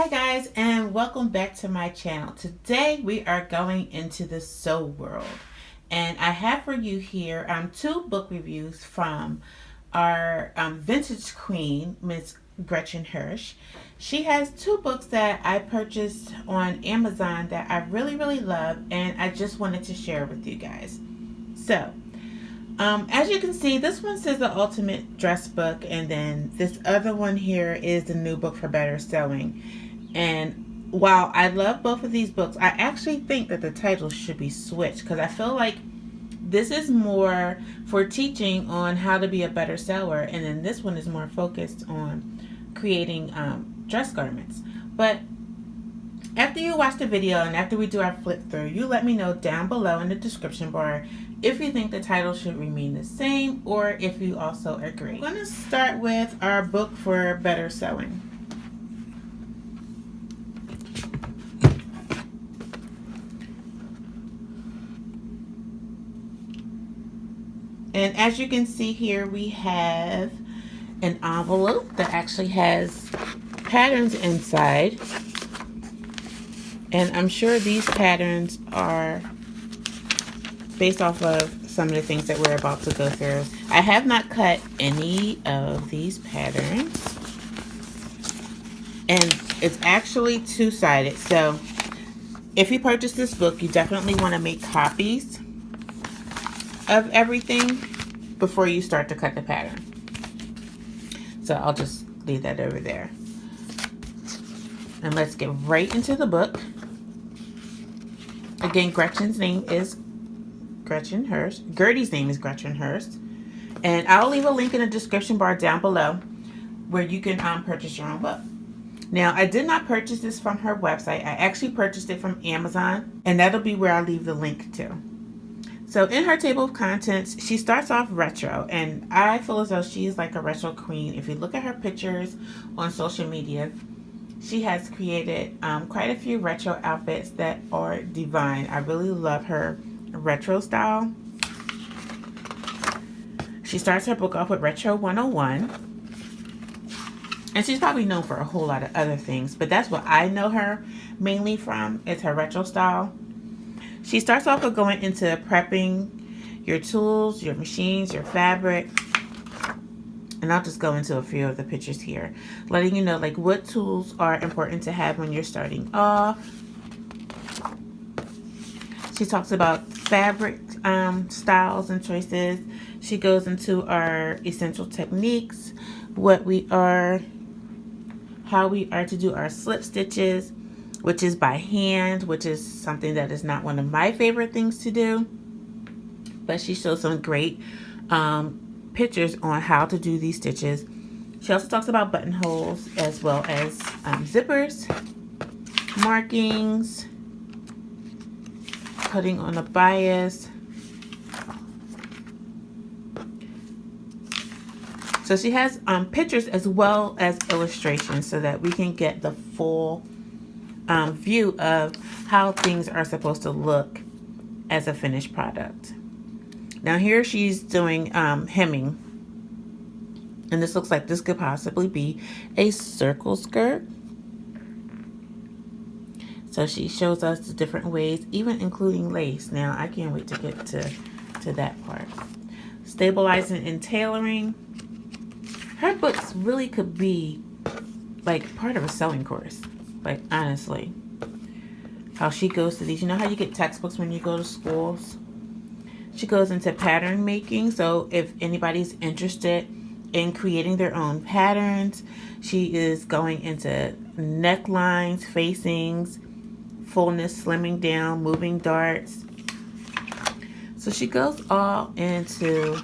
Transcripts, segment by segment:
Hi guys, and welcome back to my channel. Today we are going into the sew world, and I have for you here two book reviews from our vintage queen, Miss Gretchen Hirsch. She has two books that I purchased on Amazon that I really love, and I just wanted to share with you guys. So as you can see, this one says the ultimate dress book, and then this other one here is the new book for better sewing. And while I love both of these books, I actually think that the titles should be switched, because I feel like this is more for teaching on how to be a better sewer, and then this one is more focused on creating dress garments. But after you watch the video and after we do our flip through, you let me know down below in the description bar if you think the title should remain the same or if you also agree. I'm going to start with our book for better sewing. And as you can see here, we have an envelope that actually has patterns inside. And I'm sure these patterns are based off of some of the things that we're about to go through. I have not cut any of these patterns. And it's actually two-sided. So if you purchase this book, you definitely want to make copies of everything before you start to cut the pattern. So I'll just leave that over there. And let's get right into the book. Again, Gretchen's name is Gretchen Hirsch. Gertie's name is Gretchen Hirsch. And I'll leave a link in the description bar down below where you can purchase your own book. Now, I did not purchase this from her website. I actually purchased it from Amazon, and that'll be where I'll leave the link to. So in her table of contents, she starts off retro, and I feel as though she's like a retro queen. If you look at her pictures on social media, she has created quite a few retro outfits that are divine. I really love her retro style. She starts her book off with Retro 101. And she's probably known for a whole lot of other things, but that's what I know her mainly from, is her retro style. She starts off with going into prepping your tools, your machines, your fabric. And I'll just go into a few of the pictures here, letting you know like what tools are important to have when you're starting off. She talks about fabric styles and choices. She goes into our essential techniques, how we are to do our slip stitches, which is by hand, which is something that is not one of my favorite things to do. But she shows some great pictures on how to do these stitches. She also talks about buttonholes as well as zippers, markings, putting on a bias. So she has pictures as well as illustrations so that we can get the full view of how things are supposed to look as a finished product. Now here she's doing hemming, and this looks like this could possibly be a circle skirt. So she shows us the different ways, even including lace. Now I can't wait to get to that part. Stabilizing and tailoring. Her books really could be like part of a sewing course, like honestly. How she goes to these, you know how you get textbooks when you go to schools? She goes into pattern making, so if anybody's interested in creating their own patterns, she is going into necklines, facings, fullness, slimming down, moving darts. So she goes all into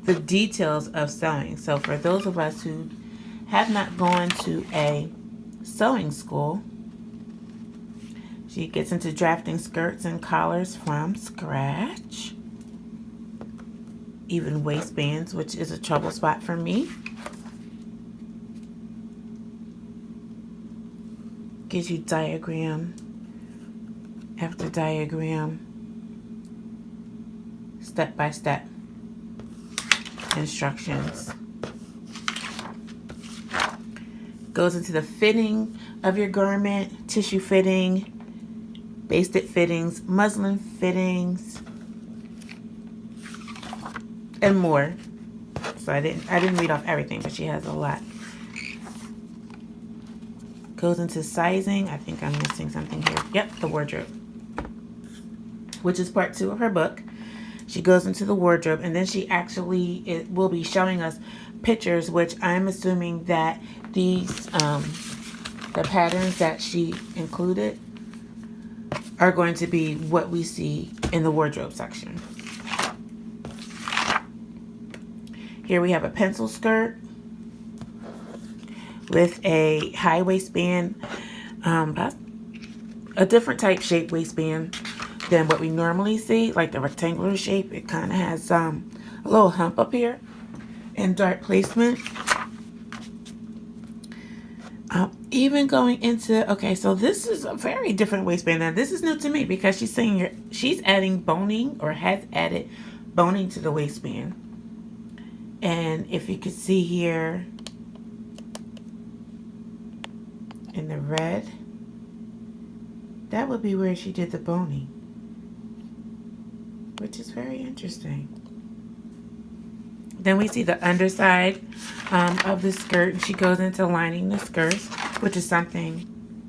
the details of sewing. So for those of us who have not gone to a sewing school, she gets into drafting skirts and collars from scratch. Even waistbands, which is a trouble spot for me. Gives you diagram after diagram, step-by-step instructions. Goes into the fitting of your garment, tissue fitting, basted fittings, muslin fittings, and more. So I didn't read off everything, but she has a lot. Goes into sizing. I think I'm missing something here. Yep, the wardrobe, which is part 2 of her book. She goes into the wardrobe, and then she actually will be showing us pictures, which I'm assuming that these the patterns that she included are going to be what we see in the wardrobe section. Here we have a pencil skirt with a high waistband, a different type shape waistband than what we normally see, like the rectangular shape. It kind of has a little hump up here and dart placement. Even going into, okay, so this is a very different waistband. Now this is new to me because she's saying she's adding boning, or has added boning to the waistband. And if you could see here in the red, that would be where she did the boning, which is very interesting. Then we see the underside of the skirt, and she goes into lining the skirts, which is something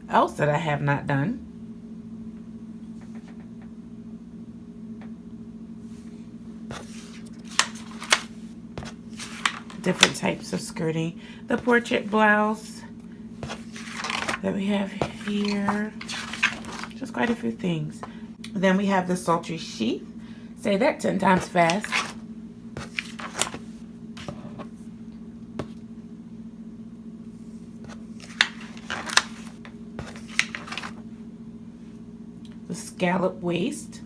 else that I have not done. Different types of skirting. The portrait blouse that we have here. Just quite a few things. Then we have the sultry sheath. Say that 10 times fast. The scalloped waist.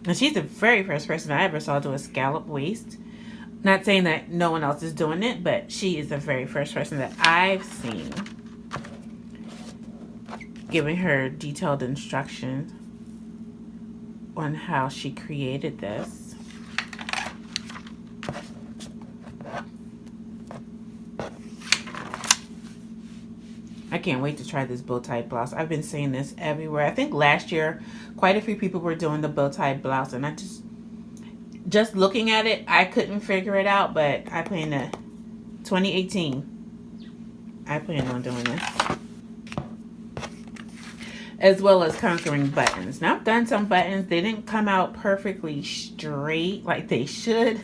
And she's the very first person I ever saw do a scalloped waist. Not saying that no one else is doing it, but she is the very first person that I've seen giving her detailed instructions on how she created this. I can't wait to try this bow tie blouse. I've been seeing this everywhere. I think last year quite a few people were doing the bow tie blouse, and I just looking at it, I couldn't figure it out, but I plan to 2018. I plan on doing this. As well as conquering buttons. Now I've done some buttons. They didn't come out perfectly straight like they should.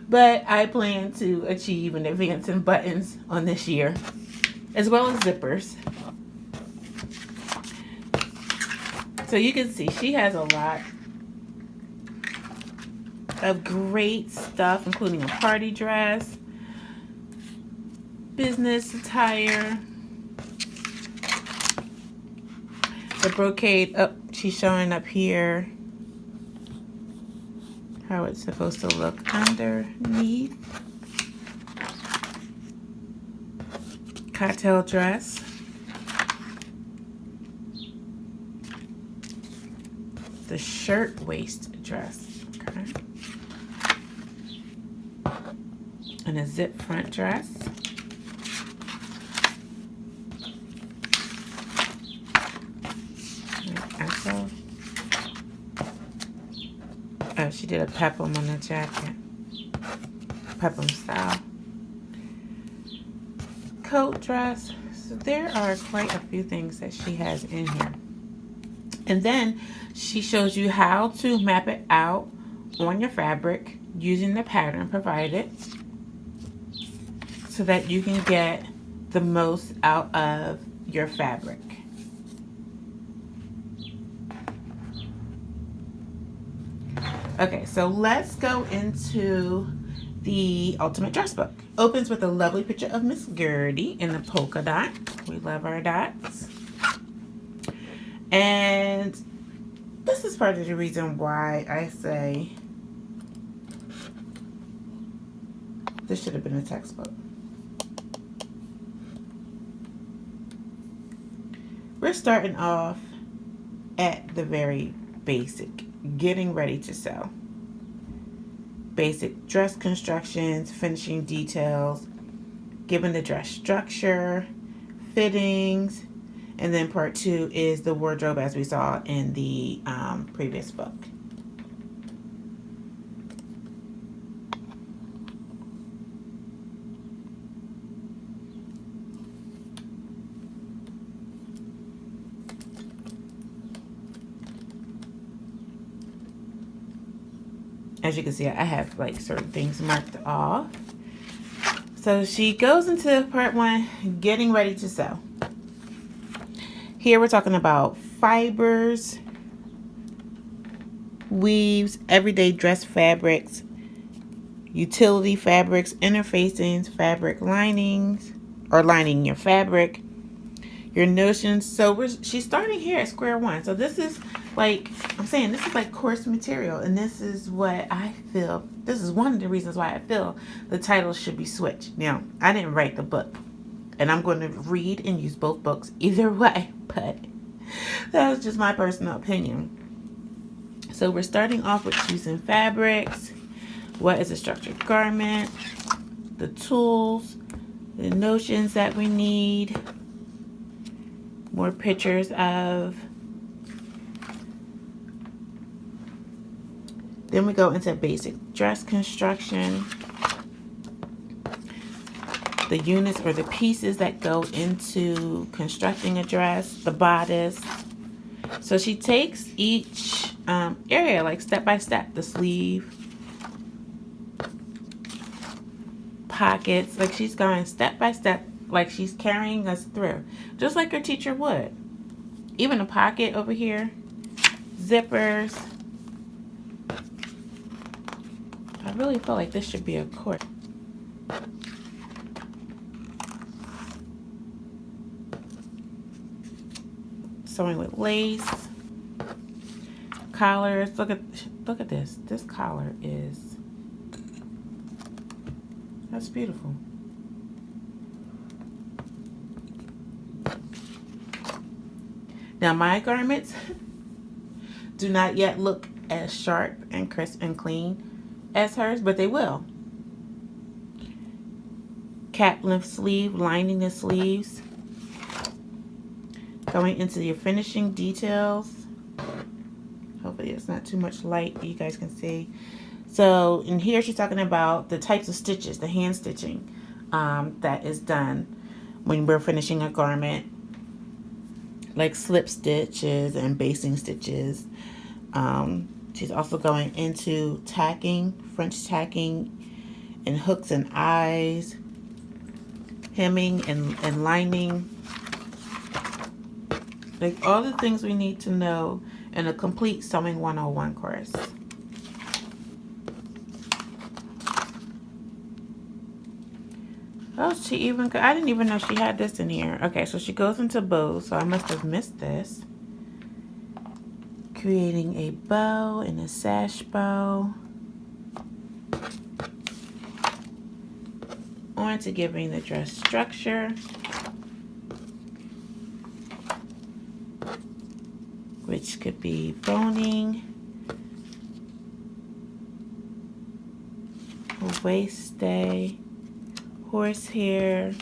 But I plan to achieve an advance in buttons on this year, as well as zippers. So you can see she has a lot of great stuff, including a party dress, business attire, the brocade. Oh, she's showing up here how it's supposed to look underneath. Cocktail dress. The shirt waist dress. Okay. And a zip front dress. Also, oh, she did a peplum on the jacket. Peplum style. Coat dress. So there are quite a few things that she has in here. And then she shows you how to map it out on your fabric using the pattern provided so that you can get the most out of your fabric. Okay, so let's go into the Ultimate Dress Book. Opens with a lovely picture of Miss Gertie in the polka dot. We love our dots. And this is part of the reason why I say this should have been a textbook. We're starting off at the very basic, getting ready to sew. basic dress constructions, finishing details, giving the dress structure, fittings, and then part 2 is the wardrobe as we saw in the previous book. As you can see, I have like certain things marked off. So she goes into part 1, getting ready to sew. Here we're talking about fibers, weaves, everyday dress fabrics, utility fabrics, interfacings, fabric linings, or lining your fabric, your notions. So she's starting here at square one. So this is like, I'm saying, this is like course material, and this is what I feel, this is one of the reasons why I feel the title should be switched. Now, I didn't write the book, and I'm going to read and use both books either way, but that was just my personal opinion. So we're starting off with choosing fabrics, what is a structured garment, the tools, the notions that we need, more pictures of. Then we go into basic dress construction, the units or the pieces that go into constructing a dress, the bodice. So she takes each area like step by step, the sleeve, pockets, like she's going step by step, like she's carrying us through, just like her teacher would. Even a pocket over here, zippers. I really feel like this should be a course. Sewing with lace, collars. Look at this. This collar is, that's beautiful. Now my garments do not yet look as sharp and crisp and clean as hers, but they will. Cap length sleeve, lining the sleeves. Going into your finishing details. Hopefully it's not too much light you guys can see. So in here she's talking about the types of stitches, the hand stitching that is done when we're finishing a garment, like slip stitches and basting stitches. She's also going into tacking, French tacking, and hooks and eyes, hemming and lining. Like all the things we need to know in a complete Sewing 101 course. Oh, she even, I didn't even know she had this in here. Okay, so she goes into bows, so I must have missed this. Creating a bow and a sash bow. On to giving the dress structure. Which could be boning, a waist stay, horsehair,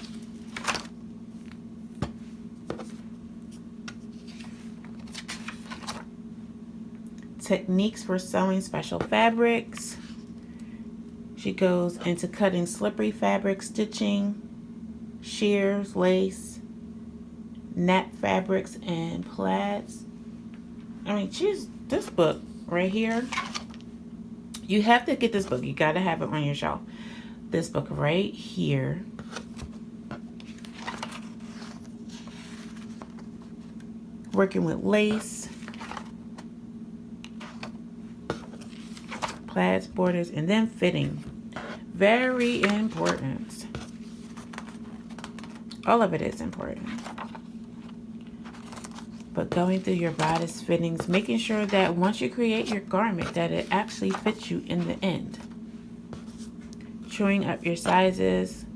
techniques for sewing special fabrics. She goes into cutting slippery fabric, stitching, shears, lace, nap fabrics, and plaids. I mean, this book right here, you have to get this book. You got to have it on your shelf. This book right here. Working with lace, plaids, borders, and then fitting. Very important. All of it is important. But going through your bodice fittings, making sure that once you create your garment, that it actually fits you in the end. Chewing up your sizes.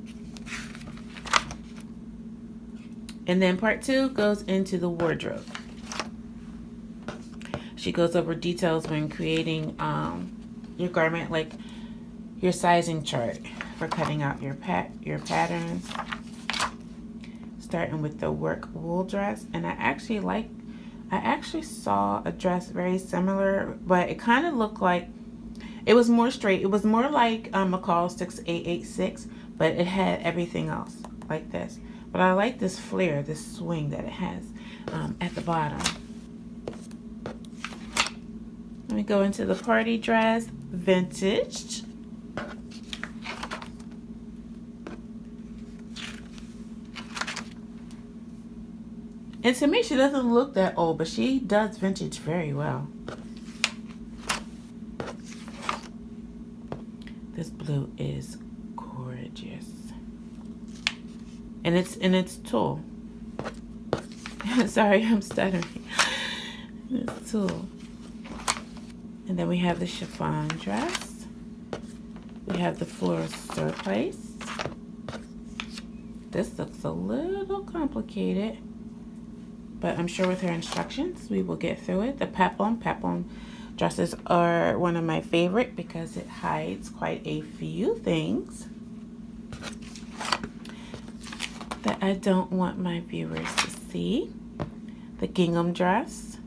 And then part 2 goes into the wardrobe. She goes over details when creating your garment, like your sizing chart for cutting out your patterns. Starting with the work wool dress, and I actually saw a dress very similar, but it kind of looked like it was more straight. It was more like McCall 6886, but it had everything else like this. But I like this flare, this swing that it has at the bottom. Let me go into the party dress, vintage. And to me, she doesn't look that old, but she does vintage very well. This blue is gorgeous. And it's tulle. Sorry, I'm stuttering. It's tulle. And then we have the chiffon dress. We have the floral surplice. This looks a little complicated, but I'm sure with her instructions we will get through it. The peplum dresses are one of my favorite because it hides quite a few things that I don't want my viewers to see. The gingham dress.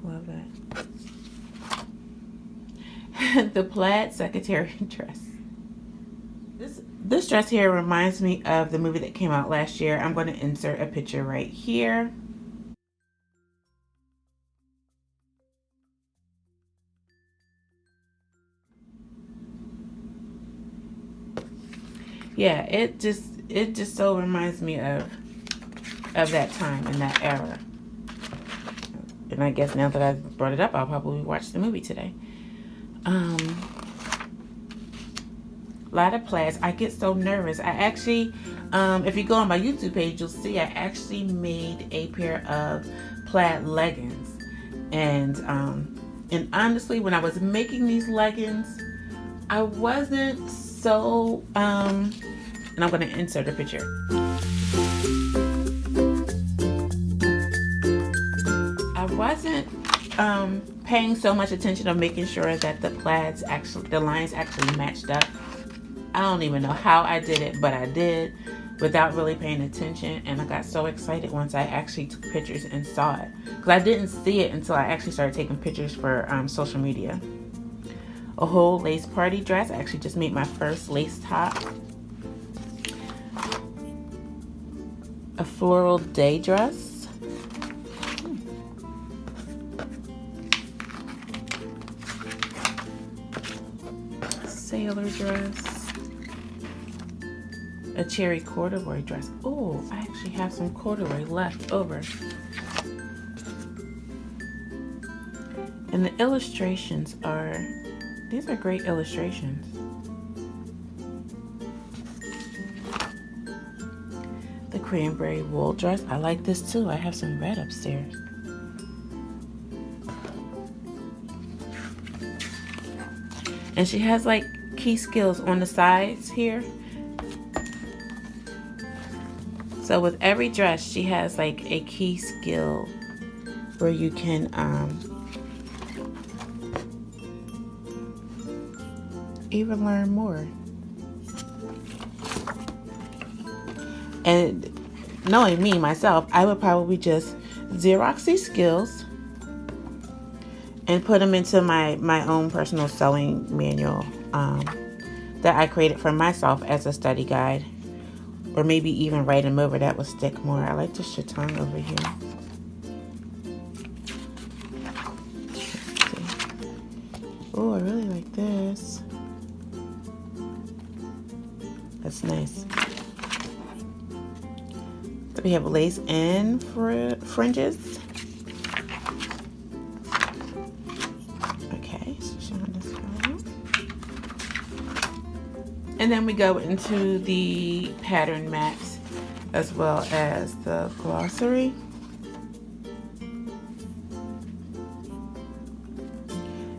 Love that. The plaid secretary dress. This dress here reminds me of the movie that came out last year. I'm going to insert a picture right here. Yeah, it just so reminds me of that time and that era. And I guess now that I've brought it up, I'll probably watch the movie today. A lot of plaids. I get so nervous. I actually, if you go on my YouTube page, you'll see I actually made a pair of plaid leggings. And honestly, when I was making these leggings, I wasn't so, and I'm going to insert a picture. I wasn't paying so much attention of making sure that the lines actually matched up. I don't even know how I did it, but I did without really paying attention. And I got so excited once I actually took pictures and saw it, because I didn't see it until I actually started taking pictures for social media. A whole lace party dress. I actually just made my first lace top. A floral day dress. Sailor dress. A cherry corduroy dress. Oh, I actually have some corduroy left over. And the illustrations these are great illustrations. The cranberry wool dress. I like this too. I have some red upstairs. And she has like key skills on the sides here. So with every dress, she has like a key skill where you can even learn more. And knowing me, myself, I would probably just Xerox these skills and put them into my own personal sewing manual that I created for myself as a study guide. Or maybe even write them over. That would stick more. I like the chiffon over here. Oh, I really like this. That's nice. So we have lace and fringes. Okay, so showing this one. And then we go into the pattern maps as well as the glossary.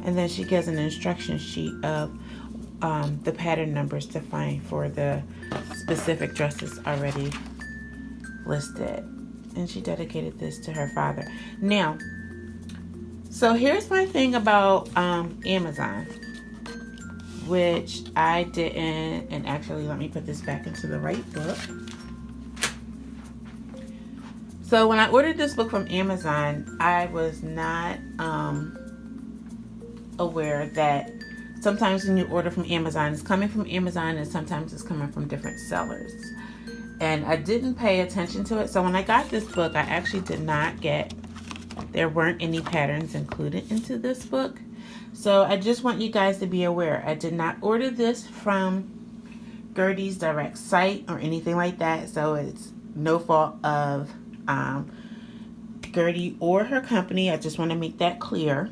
And then she gives an instruction sheet of the pattern numbers to find for the specific dresses already listed. And she dedicated this to her father. Now, so here's my thing about Amazon, which I didn't, and actually let me put this back into the right book. So when I ordered this book from Amazon, I was not aware that sometimes when you order from Amazon, it's coming from Amazon and sometimes it's coming from different sellers. And I didn't pay attention to it. So when I got this book, I actually did not get, there weren't any patterns included into this book. So I just want you guys to be aware. I did not order this from Gertie's direct site or anything like that. So it's no fault of Gertie or her company. I just want to make that clear.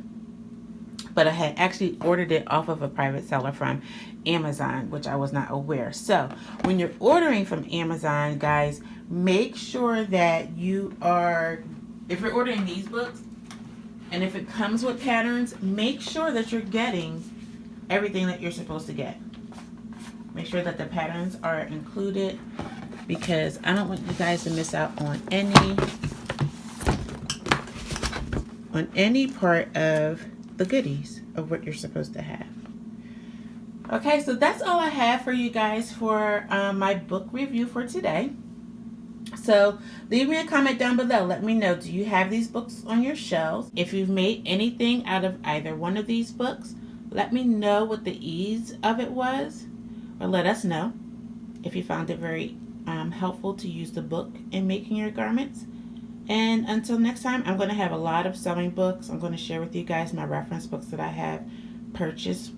But I had actually ordered it off of a private seller from Amazon, which I was not aware. So when you're ordering from Amazon, guys, make sure that you are, if you're ordering these books, and if it comes with patterns, make sure that you're getting everything that you're supposed to get. Make sure that the patterns are included, because I don't want you guys to miss out on any part of the goodies of what you're supposed to have. Okay, so that's all I have for you guys for my book review for today. So leave me a comment down below. Let me know, do you have these books on your shelves? If you've made anything out of either one of these books, let me know what the ease of it was, or let us know if you found it very helpful to use the book in making your garments. And until next time, I'm going to have a lot of sewing books. I'm going to share with you guys my reference books that I have purchased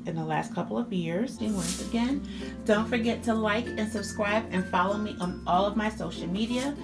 in the last couple of years. And once again, don't forget to like and subscribe and follow me on all of my social media.